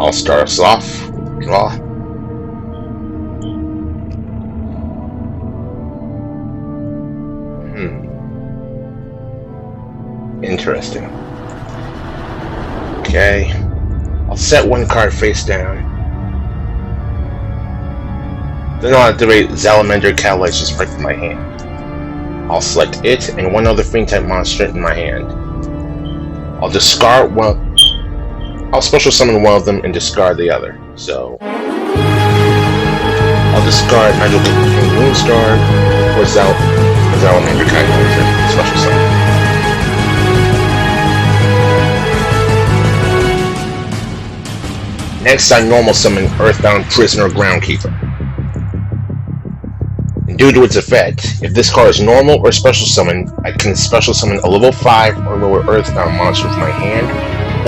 I'll start us off. Draw. Interesting. Okay. I'll set one card face down. Then I'll activate Salamander Catalysis right from my hand. I'll select it and one other Fiend type monster in my hand. I'll discard one. I'll special summon one of them and discard the other. So I'll discard Magical Moonstar or Salamander Catalysis special summon. Next, I normal summon Earthbound Prisoner Groundkeeper. Due to its effect, if this card is normal or special summon, I can special summon a level 5 or lower Earthbound monster from my hand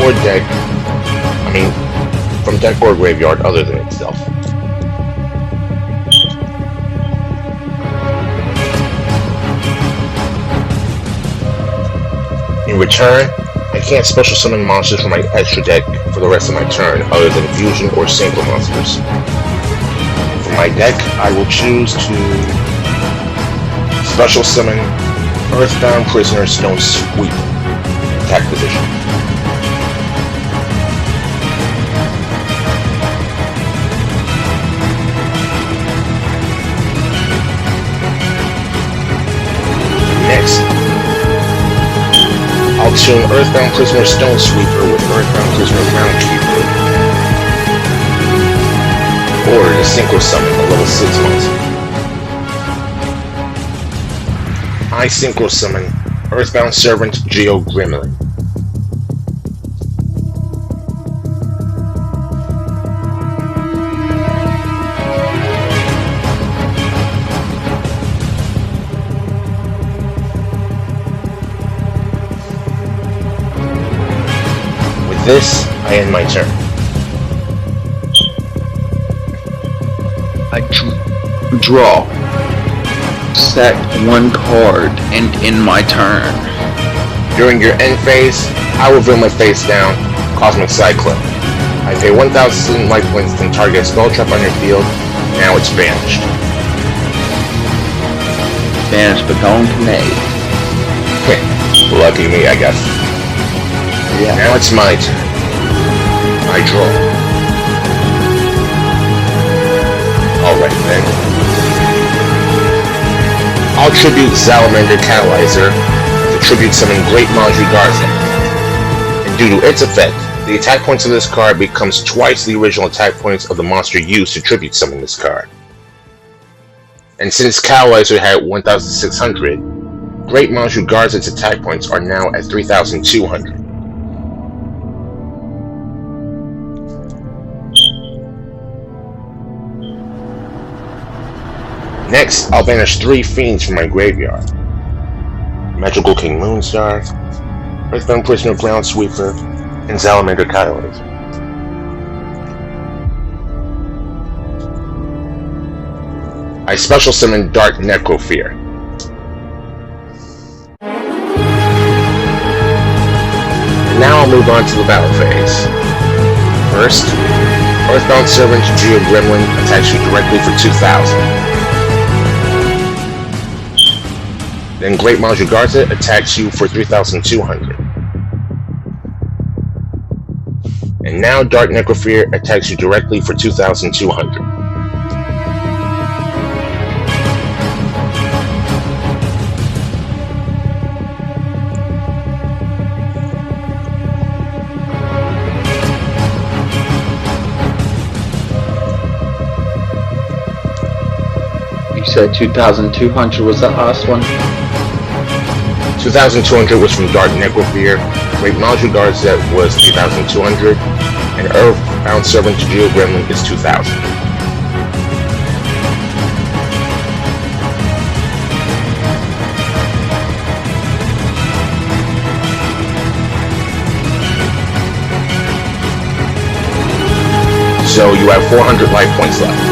or deck. From deck or graveyard other than itself. In return, I can't special summon monsters from my extra deck for the rest of my turn other than fusion or synchro monsters. For my deck, I will choose to special summon Earthbound Prisoner Stone Sweep attack position. Next, I'll tune Earthbound Prisoner Stone Sweeper with Earthbound Prisoner Groundkeeper, or to synchro summon a level 6 monster. I synchro summon Earthbound Servant Geo Gremlin. With this, I end my turn. I draw. Set one card and end my turn. During your end phase, I reveal my face down, Cosmic Cyclone. I pay 1,000 life points to target a spell trap on your field. Now it's banished. Banished but going to Nate. Lucky me, I guess. Yeah. Now it's my turn. I draw. Alright then. I'll tribute Salamander Catalyzer to tribute summon Great Maudry Garza. And due to its effect, the attack points of this card becomes twice the original attack points of the monster used to tribute summon this card. And since Catalyzer had 1,600, Great Maudry Garza's attack points are now at 3,200. Next, I'll banish 3 Fiends from my graveyard. Magical King Moonstar, Earthbound Prisoner Groundsweeper, and Salamander Catalyzer. I special summon Dark Necrofear. And now I'll move on to the battle phase. First, Earthbound Servant Geo Gremlin attacks you directly for 2,000. Then Great Maudry Garza attacks you for 3,200. And now Dark Necrofear attacks you directly for 2,200. You said 2,200 was the last one? 2,200 was from Dark Necrofear, Great Maudry Garza was 3,200, and Earthbound Servant Geo Gremlin is 2,000. So you have 400 life points left.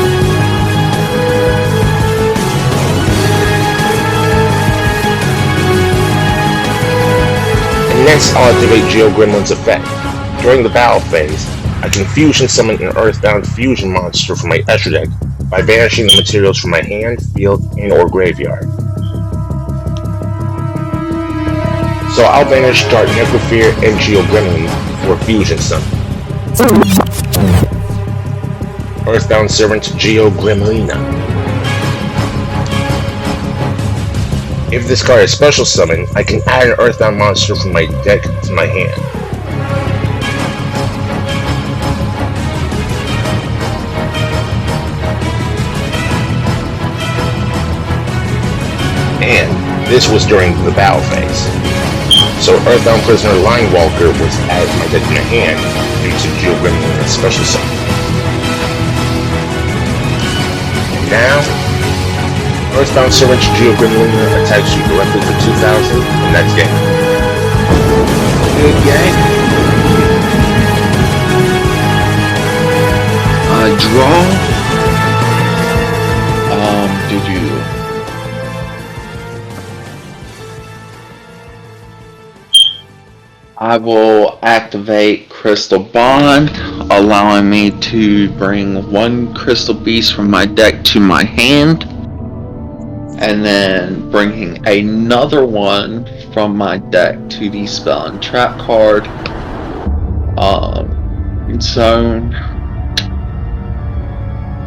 Next, I'll activate Geo Gremlin's effect. During the battle phase, I can fusion summon an earthbound fusion monster from my extra deck by banishing the materials from my hand, field, and or graveyard. So I'll banish Dark Necrofear and Geogremlin for fusion summon. Earthbound Servant Geogremlina. If this card is special summon, I can add an earthbound monster from my deck to my hand. And this was during the battle phase. So Earthbound Prisoner Linewalker was added to my deck in my hand due to Geogremlin's special summon. And now, Earthbound Servant Geogremlin attacks you directly for 2,000, and that's game. Good game. Draw. I will activate Crystal Bond, allowing me to bring one Crystal Beast from my deck to my hand, and then bringing another one from my deck to the Spell and Trap card zone,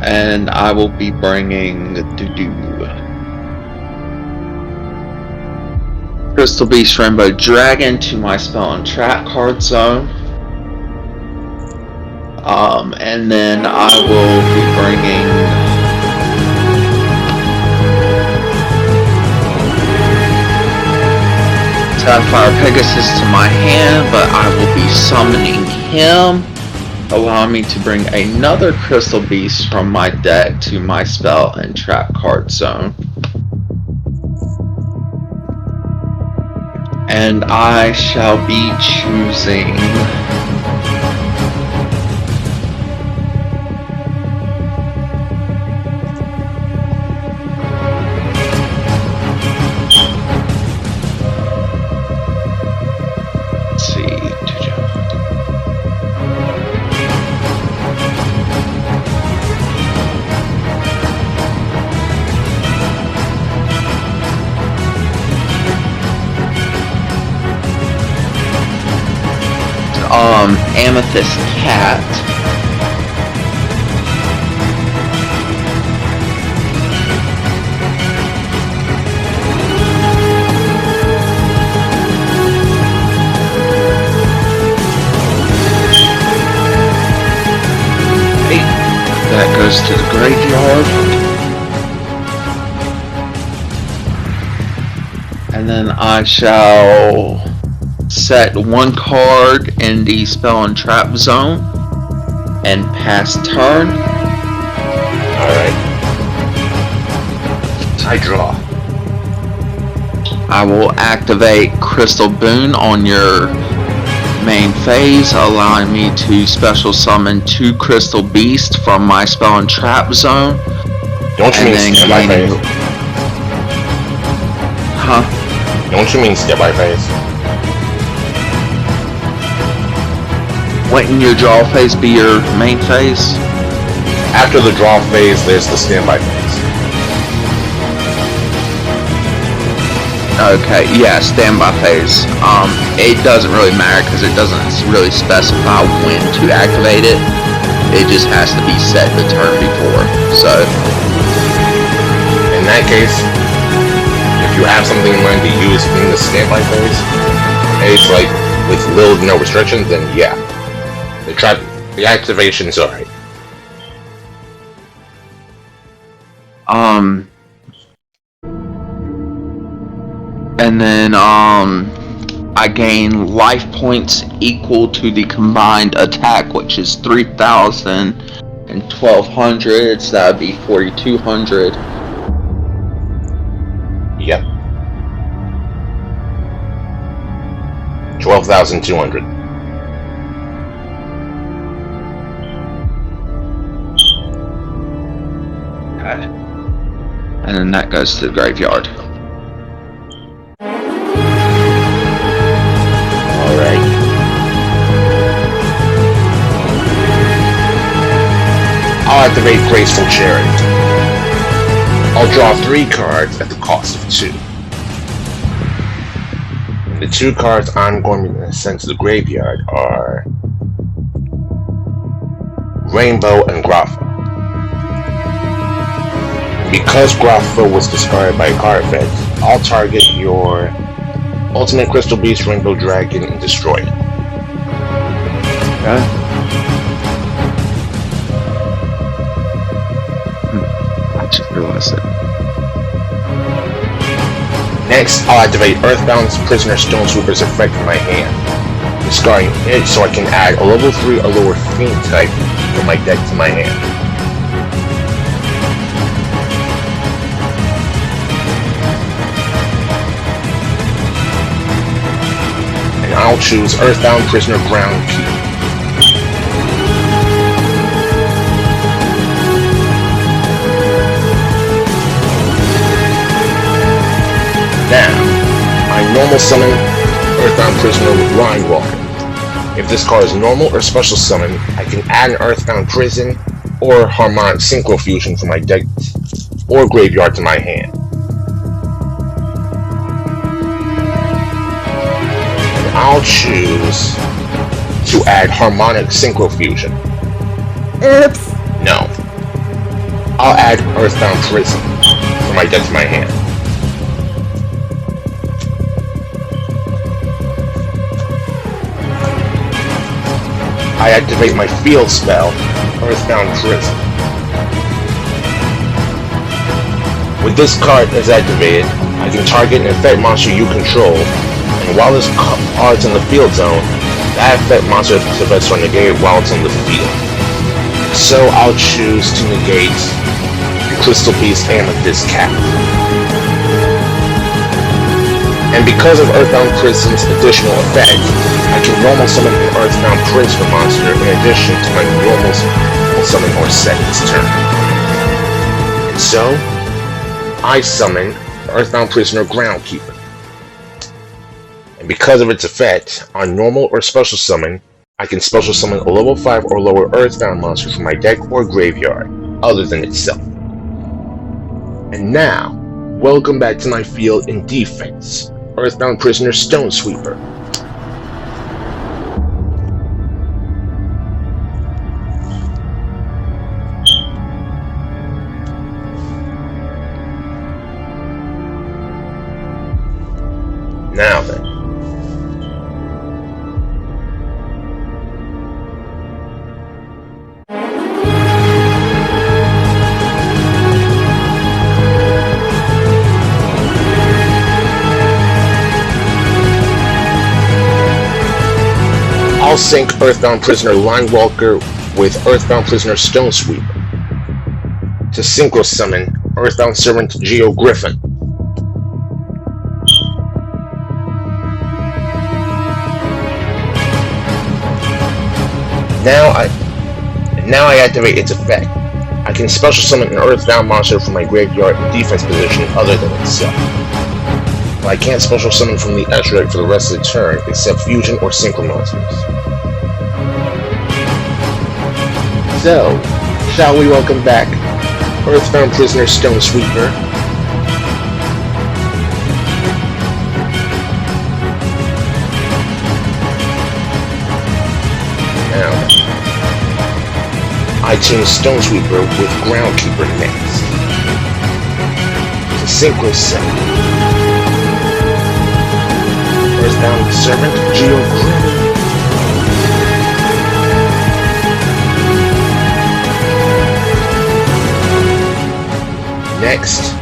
and I will be bringing Crystal Beast Rainbow Dragon to my Spell and Trap card zone. And then I will be bringing Sapphire Pegasus to my hand, but I will be summoning him, allowing me to bring another Crystal Beast from my deck to my Spell and Trap card zone. And I shall be choosing Amethyst Cat. That goes to the graveyard. And then I shall set one card in the Spell and Trap zone and pass turn. Alright. I draw. I will activate Crystal Boon on your main phase, allowing me to special summon 2 Crystal Beasts from my Spell and Trap zone. Don't you mean skip by phase? Huh? Don't you mean skip by phase? Wouldn't your draw phase be your main phase? After the draw phase, there's the standby phase. Okay, yeah, standby phase. It doesn't really matter because it doesn't really specify when to activate it. It just has to be set the turn before. So, in that case, if you have something in mind to use in the standby phase, it's like with little to no restrictions, then yeah. The activation's alright. And then, I gain life points equal to the combined attack, which is 3,000 and 1,200, so that would be 4,200. Yep. 12,200. Okay. And then that goes to the graveyard. Alright. I'll activate Graceful Charity. I'll draw 3 cards at the cost of 2. And the 2 cards I'm going to send to the graveyard are Rainbow and Grapha. Because Grapha was discarded by a card effect, I'll target your Ultimate Crystal Beast Rainbow Dragon and destroy it. Okay. I just realized it. Next, I'll activate Earthbound's Prisoner Stone Sweeper's effect in my hand, discarding it so I can add a level 3 or lower Fiend type from my deck to my hand. And I'll choose Earthbound Prisoner Ground Key. Now, I normal summon Earthbound Prisoner with Line Walker. If this card is normal or special summon, I can add an Earthbound Prison or Harmonic Synchro Fusion from my deck or graveyard to my hand. And I'll choose to add Harmonic Synchro Fusion. Oops. No. I'll add Earthbound Prison from my deck to my hand. I activate my field spell, Earthbound Prison. With this card as activated, I can target an effect monster you control, and while this card's in the field zone, that effect monster's effects are negated while it's in the field. So I'll choose to negate the Crystal Beast Amethyst Cap. And because of Earthbound Prison's additional effect, I can normal summon an Earthbound Prisoner monster in addition to my normal summon or set its turn. And so, I summon Earthbound Prisoner Groundkeeper. And because of its effect, on normal or special summon, I can special summon a level 5 or lower Earthbound monster from my deck or graveyard, other than itself. And now, welcome back to my field in defense. Earthbound Prisoner Stone Sweeper. Now then. I'll sync Earthbound Prisoner Line Walker with Earthbound Prisoner Stone Sweeper to synchro summon Earthbound Servant Geo Griffin. Now I activate its effect. I can special summon an Earthbound monster from my graveyard in defense position other than itself. But I can't special summon from the extra deck for the rest of the turn except fusion or synchro monsters. So, shall we welcome back Earthbound Prisoner Stone Sweeper? Now, I tune Stone Sweeper with Groundkeeper next. To synchro summon Earthbound Servant Geo Griffin. Next,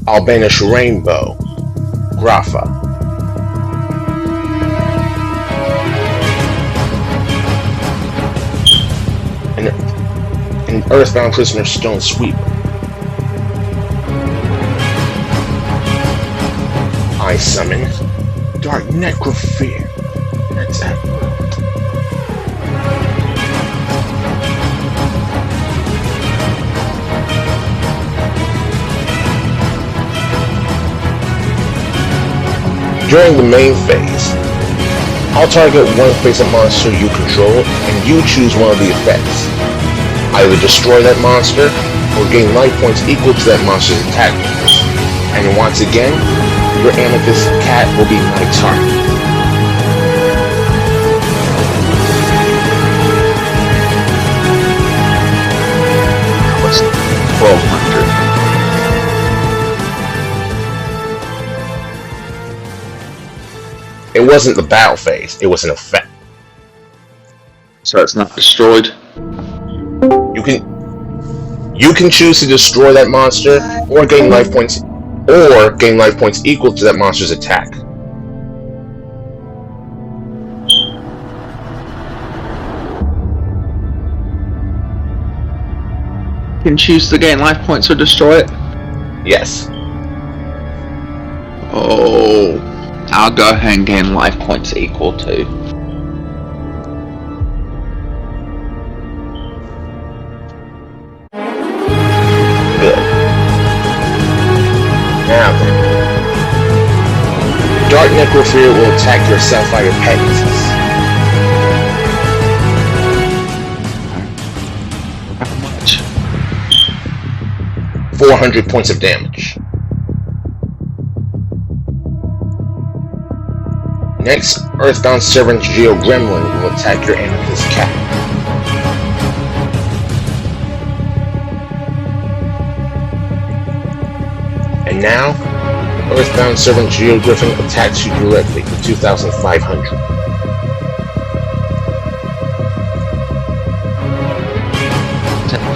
I'll banish Rainbow, Grapha, and Earthbound Prisoner Stone Sweeper. I summon Dark Necrophere. That's it. During the main phase, I'll target one face-up monster you control, and you choose one of the effects. Either destroy that monster, or gain life points equal to that monster's attack points. And once again, your amethyst cat will be my target. What's 1200? It wasn't the battle phase, it was an effect. So it's not destroyed? You can choose to destroy that monster, or gain life points equal to that monster's attack. You can choose to gain life points or destroy it? Yes. Oh, I'll go ahead and gain life points equal to. Good. Now then. Dark Necrophilia will attack your Sapphire Pegasus. How much? 400 points of damage. Next, Earthbound Servant Geo Gremlin will attack your Amethyst Cat. And now, Earthbound Servant Geo Griffin attacks you directly for 2,500.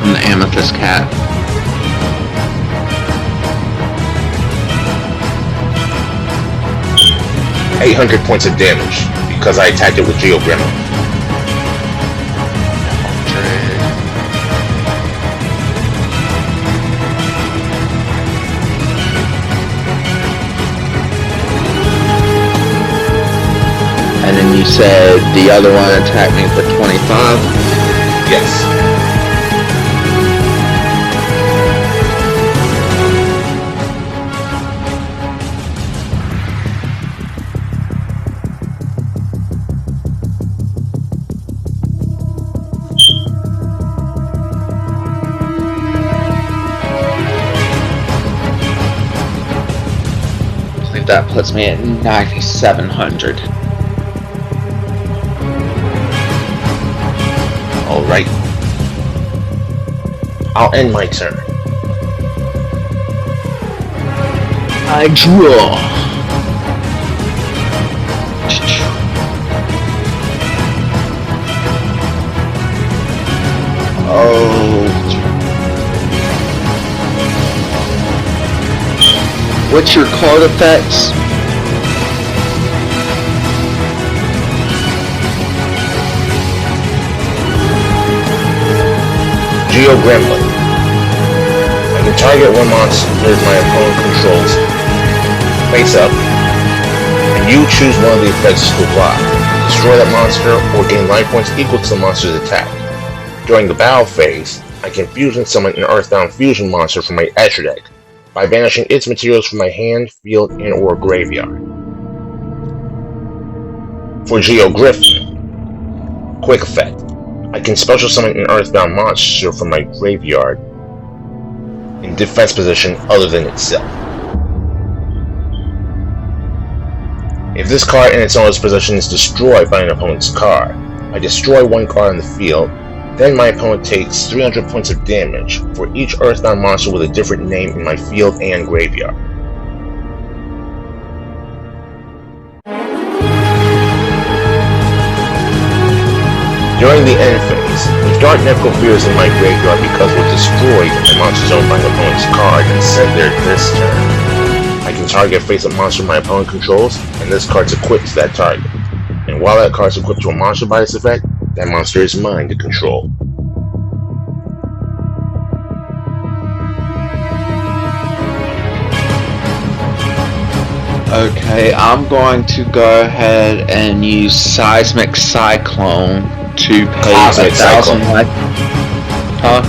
From the Amethyst Cat. $800 points of damage because I attacked it with Geo Gremlin. And then you said the other one attacked me for 25? Yes. I think that puts me at 9,700. Alright. I'll end my turn. I draw. Oh. What's your card effects? Geo Gremlin. I can target one monster my opponent controls face up, and you choose one of the effects to apply. Destroy that monster or gain life points equal to the monster's attack. During the battle phase, I can fusion summon an Earthbound Fusion monster from my extra deck by banishing its materials from my hand, field, and or graveyard. For Geo Griffin, quick effect. I can special summon an Earthbound monster from my graveyard in defense position other than itself. If this card in its owner's position is destroyed by an opponent's card, I destroy one card on the field, then my opponent takes 300 points of damage for each Earthbound monster with a different name in my field and graveyard. During the end phase, if Dark Necrophilia is in my graveyard because it was destroyed and the monster's owned by an opponent's card and sent there this turn, I can target a face-up monster my opponent controls, and this card's equipped to that target. And while that card's equipped to a monster by this effect, that monster is mine to control. Okay, I'm going to go ahead and use Seismic Cyclone to pay Cosmic 1,000 life. Huh?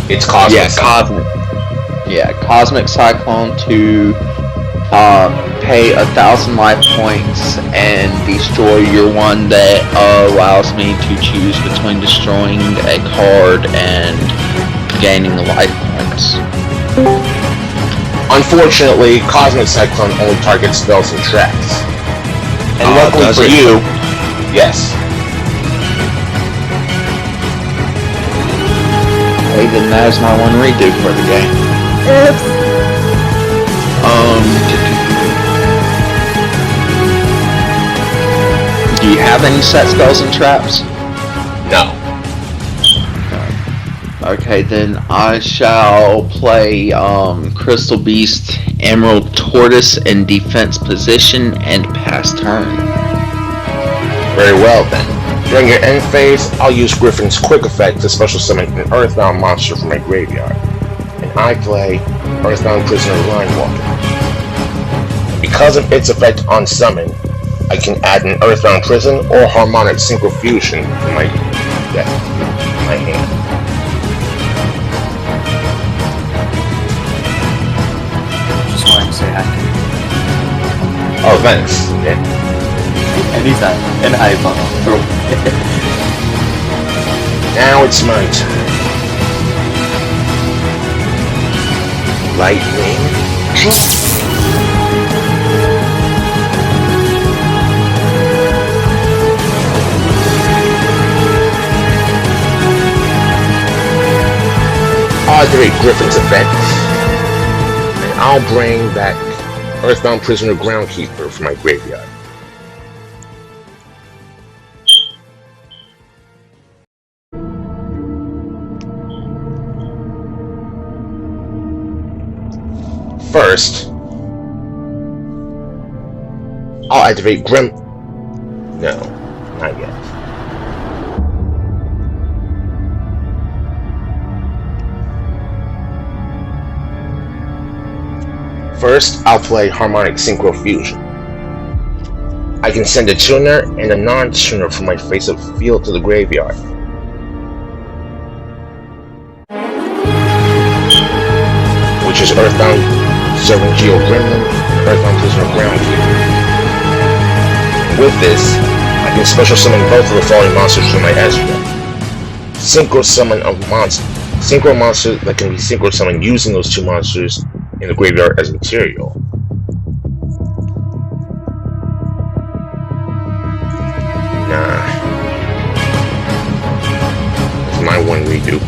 It's Cosmic Yeah, Cyclone. Cosmic. Yeah, Cosmic Cyclone to pay 1,000 life points and destroy your one that allows me to choose between destroying a card and gaining life points. Unfortunately, Cosmic Cyclone only targets spells and traps. And luckily for you, yes. Hey, then that's my one redo for the game. Oops. Do you have any set spells and traps? No. Okay, then I shall play Crystal Beast, Emerald Tortoise in defense position and pass turn. Very well then. During your end phase, I'll use Griffin's quick effect to special summon an Earthbound monster from my graveyard. And I play Earthbound Prisoner Linewalker. Because of its effect on summon, I can add an Earthbound Prison or Harmonic Synchrofusion to my deck, my hand. Just wanted to say hi. Oh, thanks. Yeah. Anytime. And hi, Bob. Now it's my turn. Lightning. I'll activate Griffin's effect, and I'll bring back Earthbound Prisoner Groundkeeper from my graveyard. First, I'll activate Grim... No, not yet. First, I'll play Harmonic Synchrofusion. I can send a tuner and a non-tuner from my face-up field to the graveyard. Which is Earthbound Servant Geo Gremlin, Earthbound Prisoner Groundkeeper. With this, I can special summon both of the following monsters from my Ezreal. Synchro summon a monster. Synchro monster that can be synchro summoned using those two monsters in the graveyard as material. Nah. That's my one redo.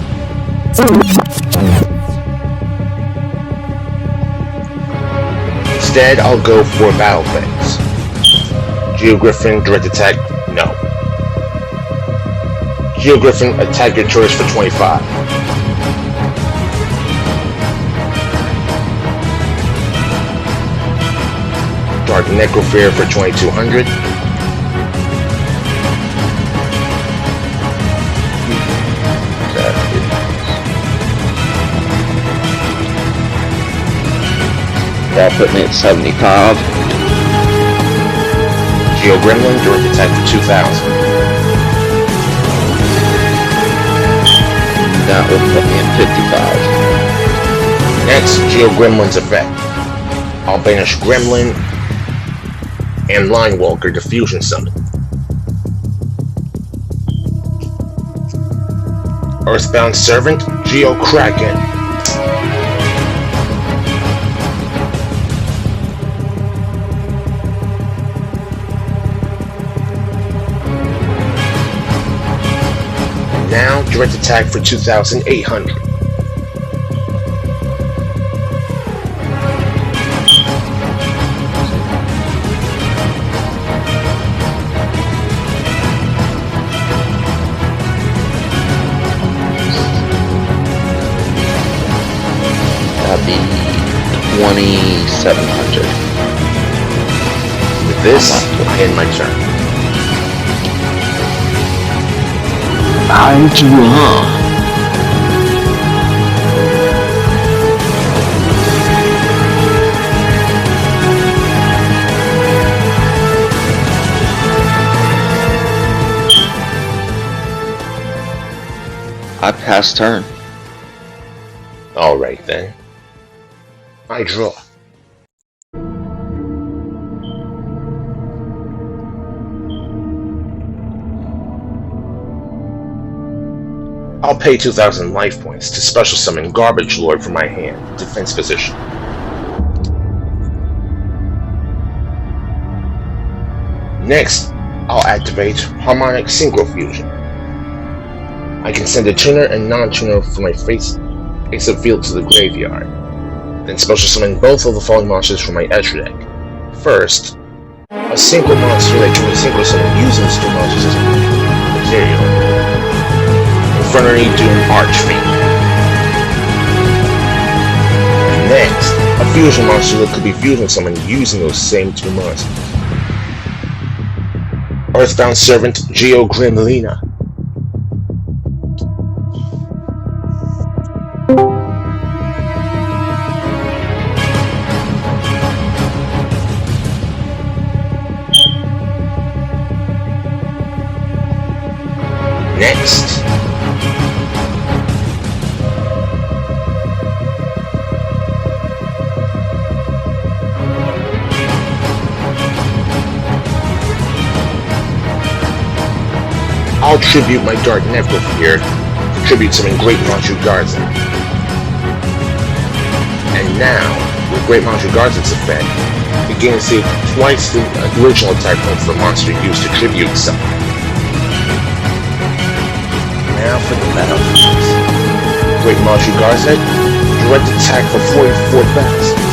Instead, I'll go for Battle Phase. Geo Griffin, direct attack, no. Geo Griffin, attack your turrets for 25. Dark Necrofear for 2200. That put me at 75. Geo Gremlin, direct attack for 2000. That would put me at 55. Next, Geo Gremlin's effect. I'll banish Gremlin and Linewalker to fusion summon. Earthbound Servant, Geo Kraken. Now, direct attack for 2,800. That'd be 2,700. With this, I end my turn. I'm drawn. I pass turn. Alright then. I draw. I'll pay 2,000 life points to special summon Garbage Lord from my hand, defense position. Next, I'll activate Harmonic Synchro Fusion. I can send a tuner and non-tuner from my face-up field to the graveyard, then special summon both of the following monsters from my extra deck. First, a synchro monster that can be synchro summoned using these two monsters as material. Infernary Doom Archfiend. Next, a fusion monster that could be fusion summoned using those same two monsters. Earthbound Servant Geo Grimlina. Next, I'll tribute my Dark Necrophere to tribute summon Great Manchu Garza. And now, with Great Manchu Garza's effect, it gains twice the original attack points the monster used to tribute summon. Now for the battle. Great Manchu Garza, direct attack for 44 bats.